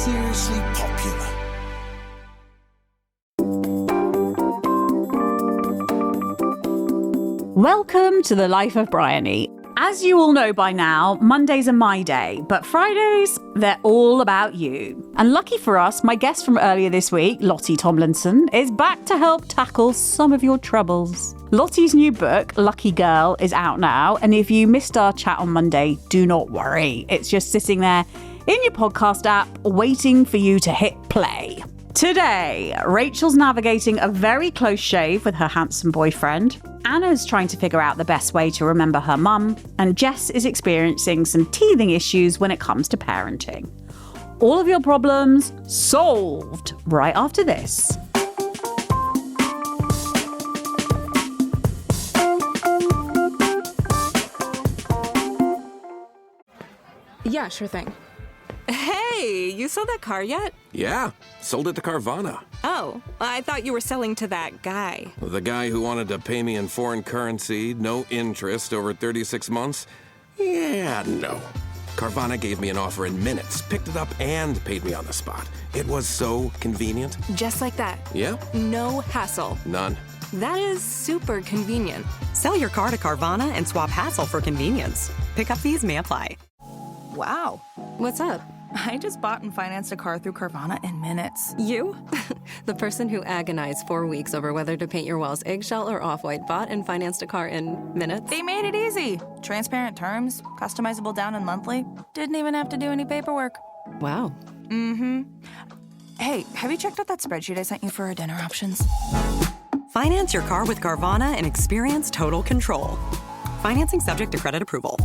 seriously popular. Welcome to the life of Bryony. As you all know by now, Mondays are my day, but Fridays, they're all about you. And lucky for us, my guest from earlier this week, Lottie Tomlinson, is back to help tackle some of your troubles. Lottie's new book, Lucky Girl, is out now, and if you missed our chat on Monday, do not worry. It's just sitting there in your podcast app, waiting for you to hit play. Today, Rachel's navigating a very close shave with her handsome boyfriend. Anna's trying to figure out the best way to remember her mum. And Jess is experiencing some teething issues when it comes to parenting. All of your problems solved right after this. Yeah, sure thing. Hey, you sold that car yet? Yeah, sold it to Carvana. Oh, I thought you were selling to that guy. The guy who wanted to pay me in foreign currency, no interest, over 36 months? Yeah, no. Carvana gave me an offer in minutes, picked it up, and paid me on the spot. It was so convenient. Just like that. Yeah? No hassle. None. That is super convenient. Sell your car to Carvana and swap hassle for convenience. Pickup fees may apply. Wow. What's up? I just bought and financed a car through Carvana in minutes. You? The person who agonized 4 weeks over whether to paint your walls eggshell or off-white bought and financed a car in minutes? They made it easy. Transparent terms, customizable down and monthly. Didn't even have to do any paperwork. Wow. Mm-hmm. Hey, have you checked out that spreadsheet I sent you for our dinner options? Finance your car with Carvana and experience total control. Financing subject to credit approval.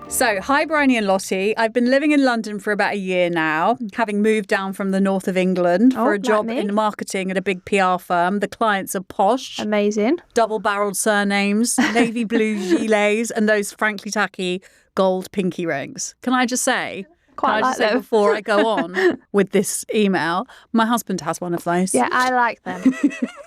So, hi, Bryony and Lottie. I've been living in London for about a year now, having moved down from the north of England for a job in marketing at a big PR firm. The clients are posh. Amazing. Double-barreled surnames, navy blue gilets, and those frankly tacky gold pinky rings. Can I just say... before I go on with this email, my husband has one of those. Yeah, I like them.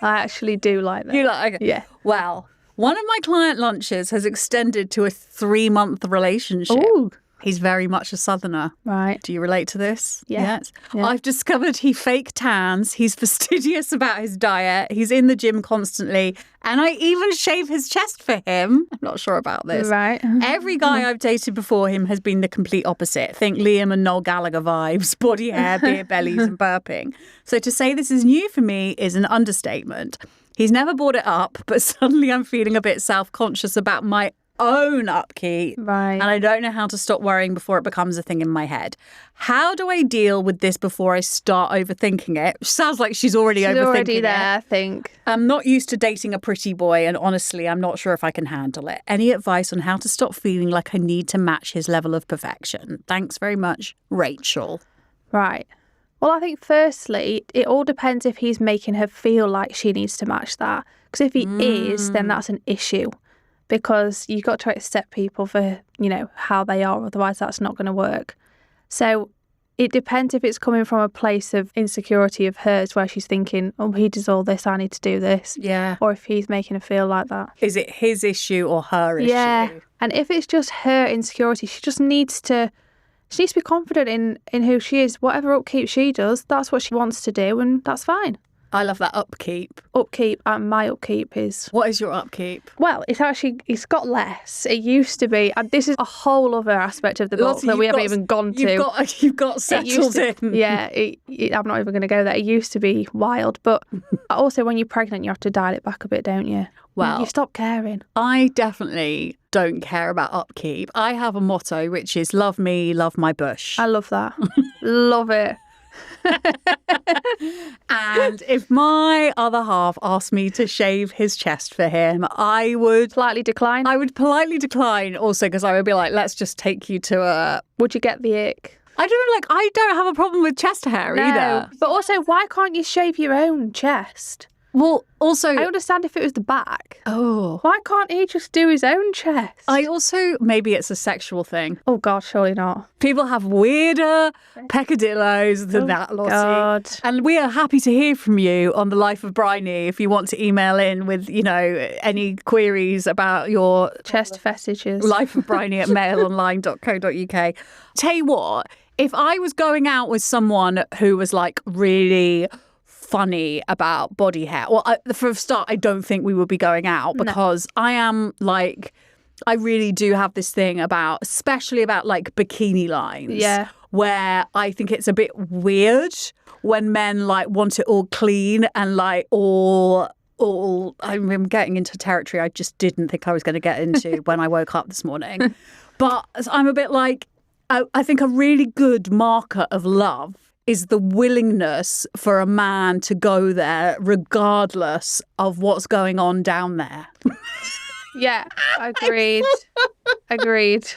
I actually do like them. You like? Okay. Yeah. Well, one of my client lunches has extended to a 3-month relationship. Ooh. He's very much a southerner. Right. Do you relate to this? Yeah. Yet? Yeah. I've discovered he fake tans. He's fastidious about his diet. He's in the gym constantly. And I even shave his chest for him. I'm not sure about this. Right. Every guy I've dated before him has been the complete opposite. Think Liam and Noel Gallagher vibes, body hair, beer bellies and burping. So to say this is new for me is an understatement. He's never brought it up, but suddenly I'm feeling a bit self-conscious about my own upkeep. Right. And I don't know how to stop worrying before it becomes a thing in my head. How do I deal with this before I start overthinking it? Sounds like she's already overthinking already there, it. I think. I'm not used to dating a pretty boy, and honestly, I'm not sure if I can handle it. Any advice on how to stop feeling like I need to match his level of perfection? Thanks very much, Rachel. Right. Well, I think firstly, it all depends if he's making her feel like she needs to match that. Because if he is, then that's an issue. Because you've got to accept people for, how they are. Otherwise, that's not going to work. So it depends if it's coming from a place of insecurity of hers where she's thinking, oh, he does all this, I need to do this. Yeah. Or if he's making her feel like that. Is it his issue or her issue? Yeah. And if it's just her insecurity, she just needs to... She needs to be confident in who she is. Whatever upkeep she does, that's what she wants to do, and that's fine. I love that upkeep. Upkeep, and my upkeep is... What is your upkeep? Well, it's got less. It used to be... And this is a whole other aspect of the book Lottie, that we haven't even gone to. You've got settled in. Yeah, I'm not even going to go there. It used to be wild, but also when you're pregnant, you have to dial it back a bit, don't you? Well, you stop caring. I definitely don't care about upkeep. I have a motto, which is love me, love my bush. I love that. Love it. And if my other half asked me to shave his chest for him, I would politely decline. I would politely decline also because I would be like, let's just take you to a... Would you get the ick? I don't have a problem with chest hair either. But also, why can't you shave your own chest? Well, also... I understand if it was the back. Oh. Why can't he just do his own chest? Maybe it's a sexual thing. Oh, God, surely not. People have weirder peccadillos than that, Lottie. God. And we are happy to hear from you on The Life of Bryony if you want to email in with, any queries about your Chest fetishes. Life of Bryony at mailonline.co.uk. Tell you what, if I was going out with someone who was like really funny about body hair, well, for a start, I don't think we would be going out because I am like... I really do have this thing especially about like bikini lines. Yeah. Where I think it's a bit weird when men like want it all clean and like all I'm getting into territory I just didn't think I was going to get into when I woke up this morning. But I'm a bit like, I think a really good marker of love is the willingness for a man to go there regardless of what's going on down there. Yeah, agreed. Agreed.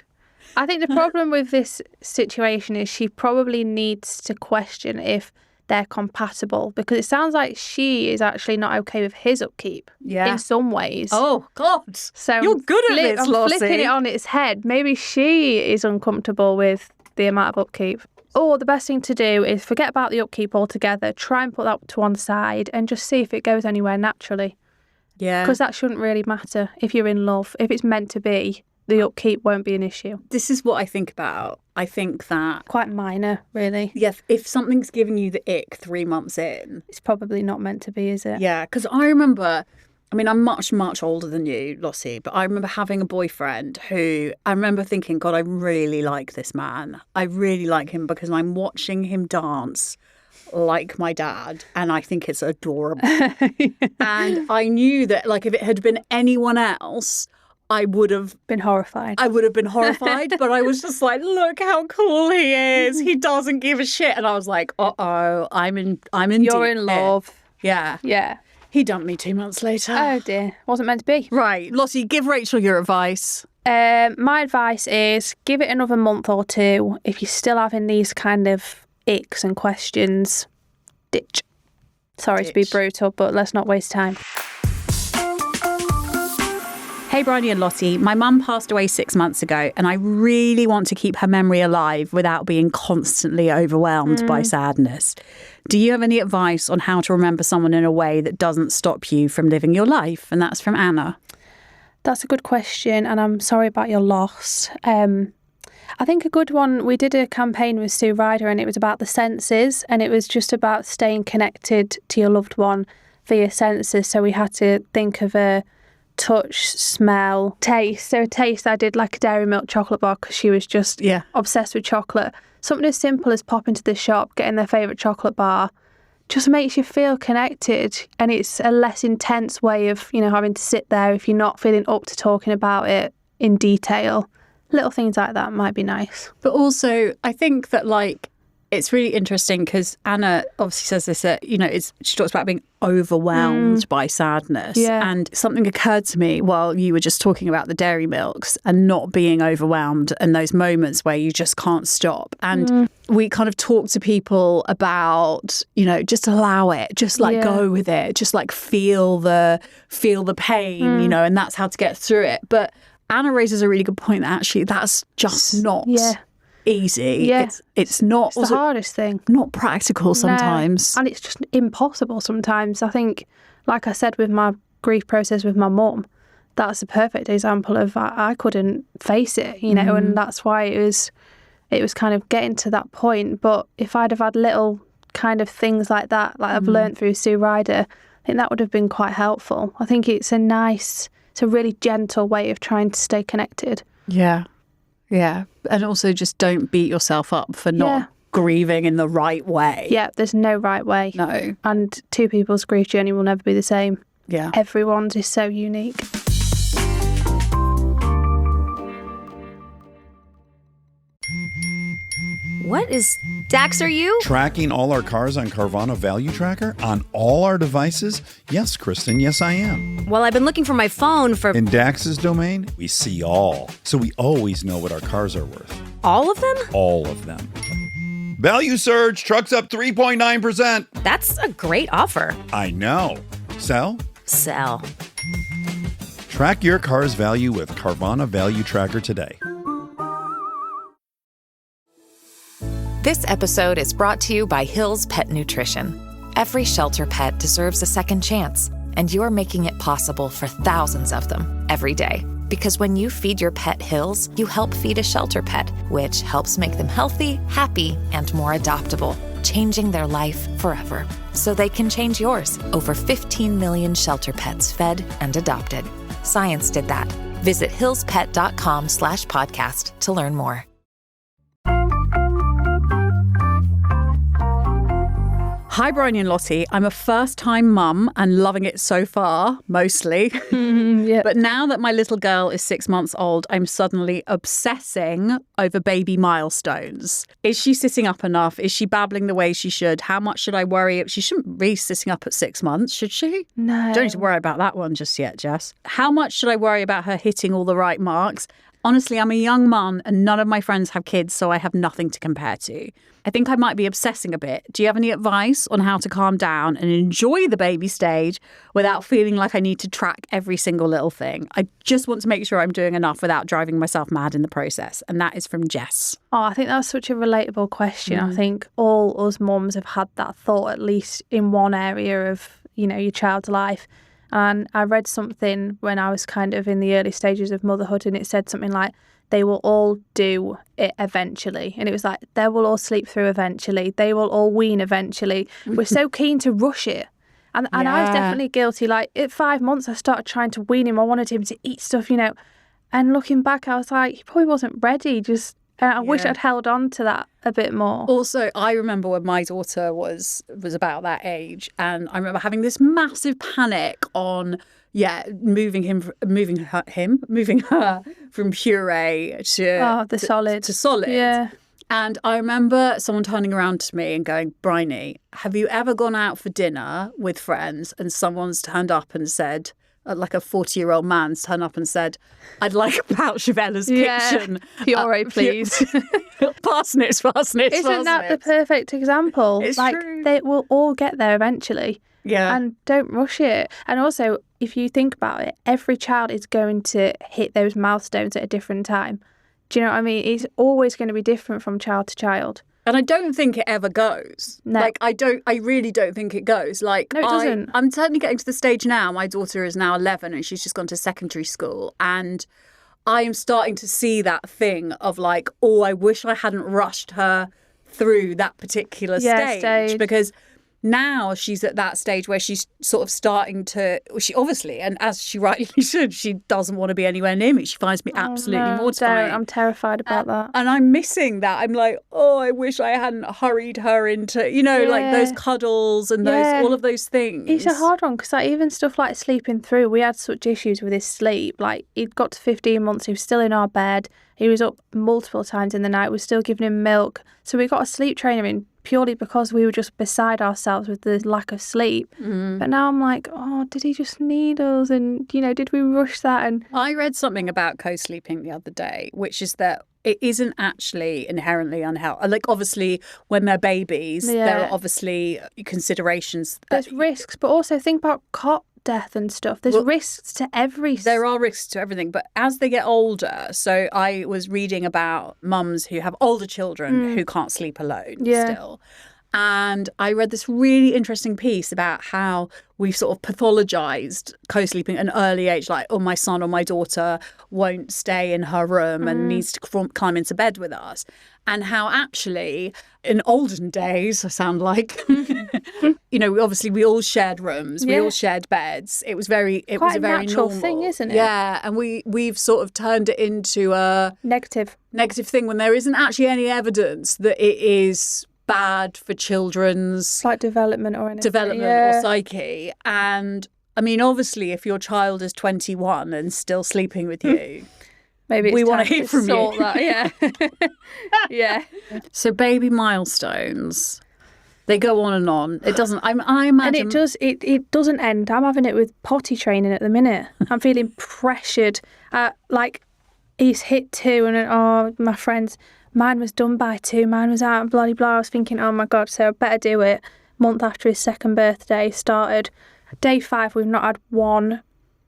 I think the problem with this situation is she probably needs to question if they're compatible because it sounds like she is actually not okay with his upkeep in some ways. Oh, God. So you're good at this, I'm Lottie. flipping it on its head. Maybe she is uncomfortable with the amount of upkeep. Or the best thing to do is forget about the upkeep altogether, try and put that to one side and just see if it goes anywhere naturally. Yeah. Because that shouldn't really matter if you're in love. If it's meant to be, the upkeep won't be an issue. This is what I think about. I think that... Quite minor, really. Yeah, if something's giving you the ick 3 months in... It's probably not meant to be, is it? Yeah, because I remember... I mean, I'm much, much older than you, Lottie, but I remember having a boyfriend who... I remember thinking, God, I really like this man. I really like him because I'm watching him dance like my dad, and I think it's adorable. And I knew that, like, if it had been anyone else, I would have been horrified. I would have been horrified, but I was just like, look how cool he is. He doesn't give a shit. And I was like, uh-oh, I'm in You're in love. Yeah. Yeah. He dumped me 2 months later. Oh, dear. Wasn't meant to be. Right. Lottie, give Rachel your advice. My advice is give it another month or two. If you're still having these kind of icks and questions, ditch. Sorry to be brutal, but let's not waste time. Hey, Bryony and Lottie, my mum passed away 6 months ago and I really want to keep her memory alive without being constantly overwhelmed by sadness. Do you have any advice on how to remember someone in a way that doesn't stop you from living your life? And that's from Anna. That's a good question and I'm sorry about your loss. I think a good one, we did a campaign with Sue Ryder and it was about the senses and it was just about staying connected to your loved one via senses. So we had to think of a touch, smell, taste. So taste, I did like a dairy milk chocolate bar because she was just obsessed with chocolate. Something as simple as popping to the shop, getting their favourite chocolate bar, just makes you feel connected. And it's a less intense way of, having to sit there if you're not feeling up to talking about it in detail. Little things like that might be nice. But also, I think that, it's really interesting because Anna obviously says this, that, she talks about being overwhelmed by sadness. Yeah. And something occurred to me while you were just talking about the dairy milks and not being overwhelmed and those moments where you just can't stop. And we kind of talk to people about, just allow it, just go with it, just feel the pain, and that's how to get through it. But Anna raises a really good point that actually that's just not easy. Yeah. It's not. It's the hardest thing. Not practical sometimes. No. And it's just impossible sometimes. I think, like I said with my grief process with my mum, that's a perfect example of I couldn't face it, and that's why it was kind of getting to that point. But if I'd have had little kind of things like that, like I've learned through Sue Ryder, I think that would have been quite helpful. I think it's a really gentle way of trying to stay connected. Yeah. Yeah. And also just don't beat yourself up for not grieving in the right way. Yeah, there's no right way. No. And two people's grief journey will never be the same. Yeah. Everyone's is so unique. What is... Dax, are you? Tracking all our cars on Carvana Value Tracker on all our devices? Yes, Kristen, yes, I am. Well, I've been looking for my phone for... In Dax's domain, we see all. So we always know what our cars are worth. All of them? All of them. Value surge, trucks up 3.9%. That's a great offer. I know. Sell? Sell. Track your car's value with Carvana Value Tracker today. This episode is brought to you by Hill's Pet Nutrition. Every shelter pet deserves a second chance, and you're making it possible for thousands of them every day. Because when you feed your pet Hill's, you help feed a shelter pet, which helps make them healthy, happy, and more adoptable, changing their life forever. So they can change yours. Over 15 million shelter pets fed and adopted. Science did that. Visit hillspet.com/podcast to learn more. Hi, Bryony and Lottie. I'm a first-time mum and loving it so far, mostly. Yeah. But now that my little girl is 6 months old, I'm suddenly obsessing over baby milestones. Is she sitting up enough? Is she babbling the way she should? How much should I worry? She shouldn't be sitting up at 6 months, should she? No. Don't need to worry about that one just yet, Jess. How much should I worry about her hitting all the right marks? Honestly, I'm a young mum and none of my friends have kids, so I have nothing to compare to. I think I might be obsessing a bit. Do you have any advice on how to calm down and enjoy the baby stage without feeling like I need to track every single little thing? I just want to make sure I'm doing enough without driving myself mad in the process. And that is from Jess. Oh, I think that's such a relatable question. I think all us mums have had that thought, at least in one area of, your child's life. And I read something when I was kind of in the early stages of motherhood, and it said something like, they will all do it eventually. And it was like, they will all sleep through eventually. They will all wean eventually. We're so keen to rush it. And I was definitely guilty. Like, at 5 months, I started trying to wean him. I wanted him to eat stuff, And looking back, I was like, he probably wasn't ready. I wish I'd held on to that a bit more. Also, I remember when my daughter was about that age, and I remember having this massive panic on moving her from puree to solid. to solid. Yeah. And I remember someone turning around to me and going, Bryony, have you ever gone out for dinner with friends and someone's turned up and said, like a 40-year-old man's turned up and said, I'd like a pouch of Ella's kitchen. Puree, please. Parsnips. Isn't that the perfect example? It's true. They will all get there eventually. Yeah. And don't rush it. And also, if you think about it, every child is going to hit those milestones at a different time. Do you know what I mean? It's always going to be different from child to child. And I don't think it ever goes. No. I really don't think it goes. No, it doesn't. I'm certainly getting to the stage now. My daughter is now 11 and she's just gone to secondary school. And I am starting to see that thing of like, oh, I wish I hadn't rushed her through that particular stage. Because now she's at that stage where she's sort of starting to, she obviously, and as she rightly should, she doesn't want to be anywhere near me. She finds me absolutely mortifying. I'm terrified about that. And I'm missing that. I'm like, oh, I wish I hadn't hurried her into, like those cuddles and all of those things. It's a hard one because even stuff like sleeping through, we had such issues with his sleep. Like, he'd got to 15 months, he was still in our bed. He was up multiple times in the night. We were still giving him milk. So we got a sleep trainer in purely because we were just beside ourselves with the lack of sleep. But now I'm like, oh, did he just need us? And, did we rush that? And I read something about co-sleeping the other day, which is that it isn't actually inherently unhealthy. Like, obviously, when they're babies, there are obviously considerations. There's risks, but also think about cot death and stuff. There's risks to everything. There are risks to everything, but as they get older, so I was reading about mums who have older children who can't sleep alone still. And I read this really interesting piece about how we've sort of pathologized co-sleeping at an early age, like, oh, my son or my daughter won't stay in her room and needs to climb into bed with us. And how actually, in olden days, I sound like, obviously we all shared rooms, we all shared beds. It was a very natural normal thing, isn't it? Yeah, and we've sort of turned it into a negative thing when there isn't actually any evidence that it is bad for children's like development or psyche. And I mean, obviously, if your child is 21 and still sleeping with you, maybe we want to hear from you. That, yeah. So baby milestones, they go on and on. It doesn't. I imagine, and it doesn't end. I'm having it with potty training at the minute. I'm feeling pressured. Like, he's hit 2, and my friends. Mine was done by 2. Mine was out and bloody blah. I was thinking, oh my God, so I better do it. Month after his 2nd birthday, started day 5, we've not had one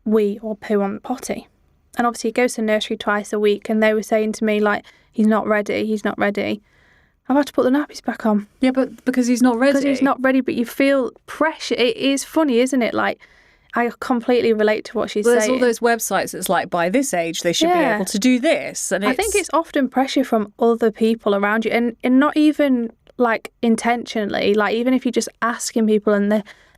wee or poo on the potty. And obviously he goes to nursery twice a week, and they were saying to me, like, he's not ready. I've had to put the nappies back on. Yeah, but because he's not ready. Because he's not ready, but you feel pressure. It is funny, isn't it? Like, I completely relate to what she's saying. There's all those websites that's like, by this age, they should be able to do this. And I think it's often pressure from other people around you, and not even, like, intentionally. Like, even if you're just asking people and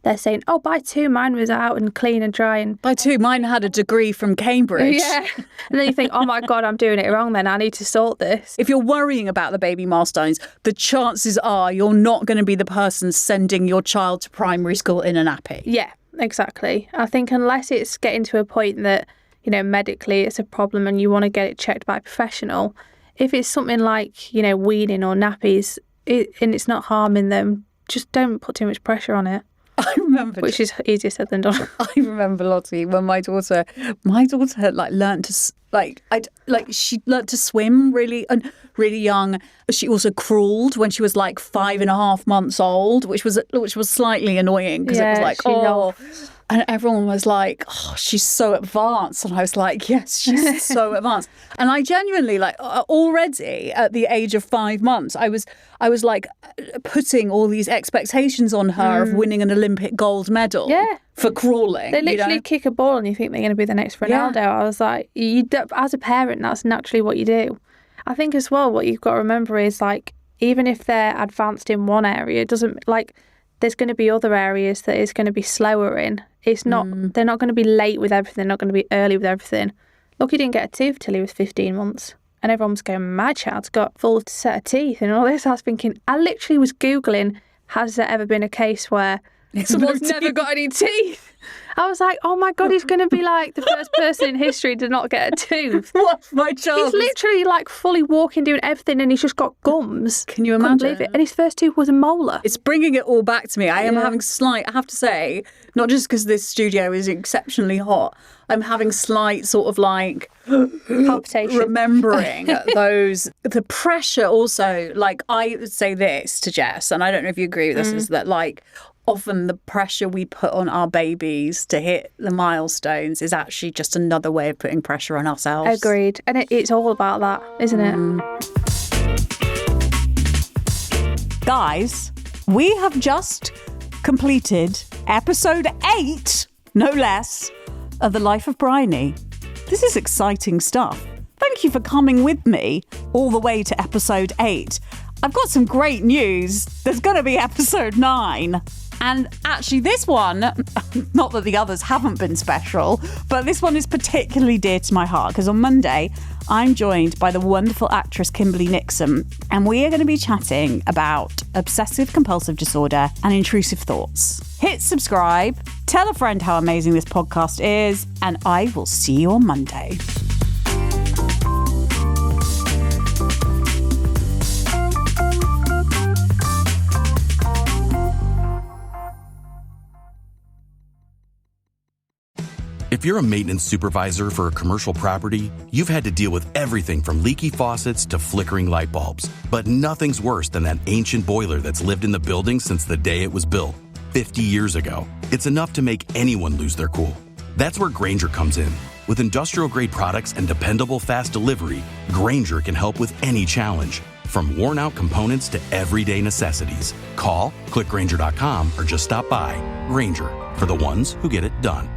they're saying, oh, by 2, mine was out and clean and dry. And by 2, mine had a degree from Cambridge. Yeah. And then you think, oh my God, I'm doing it wrong then. I need to sort this. If you're worrying about the baby milestones, the chances are you're not going to be the person sending your child to primary school in a nappy. Yeah, exactly. I think unless it's getting to a point that, you know, medically it's a problem and you want to get it checked by a professional, if it's something like, you know, weaning or nappies, and it's not harming them, just don't put too much pressure on it. I remember, which is easier said than done. I remember, Lottie, when my daughter like learned to she learned to swim really young. She also crawled when she was like 5.5 months old, which was slightly annoying because it was like, oh. And everyone was like, oh, she's so advanced. And I was like, yes, she's so advanced. And I genuinely, like, already at the age of 5 months, I was like putting all these expectations on her of winning an Olympic gold medal for crawling. They literally kick a ball and you think they're going to be the next Ronaldo. Yeah. I was like, as a parent, that's naturally what you do. I think as well, what you've got to remember is, like, even if they're advanced in one area, it doesn't, like, there's going to be other areas that it's going to be slower in. It's not, they're not going to be late with everything, they're not going to be early with everything. Look, he didn't get a tooth till he was 15 months. And everyone's going, my child's got full set of teeth and all this. I was thinking, I literally was Googling, has there ever been a case where someone's never got any teeth? I was like, oh my God, he's going to be like the first person in history to not get a tooth. What's my chance? He's literally like fully walking, doing everything, and he's just got gums. Can you imagine? Believe it. And his first tooth was a molar. It's bringing it all back to me. I am having I have to say, not just because this studio is exceptionally hot, I'm having slight sort of like palpitation. Remembering the pressure also. Like, I would say this to Jess, and I don't know if you agree with this, is that, like, often the pressure we put on our babies to hit the milestones is actually just another way of putting pressure on ourselves. Agreed. And it's all about that, isn't it? Guys, we have just completed episode 8, no less, of The Life of Bryony. This is exciting stuff. Thank you for coming with me all the way to episode 8. I've got some great news. There's going to be episode 9. And actually this one, not that the others haven't been special, but this one is particularly dear to my heart because on Monday, I'm joined by the wonderful actress Kimberly Nixon, and we are going to be chatting about obsessive compulsive disorder and intrusive thoughts. Hit subscribe, tell a friend how amazing this podcast is, and I will see you on Monday. If you're a maintenance supervisor for a commercial property, you've had to deal with everything from leaky faucets to flickering light bulbs. But nothing's worse than that ancient boiler that's lived in the building since the day it was built, 50 years ago. It's enough to make anyone lose their cool. That's where Grainger comes in. With industrial-grade products and dependable fast delivery, Grainger can help with any challenge, from worn-out components to everyday necessities. Call, click Grainger.com, or just stop by. Grainger, for the ones who get it done.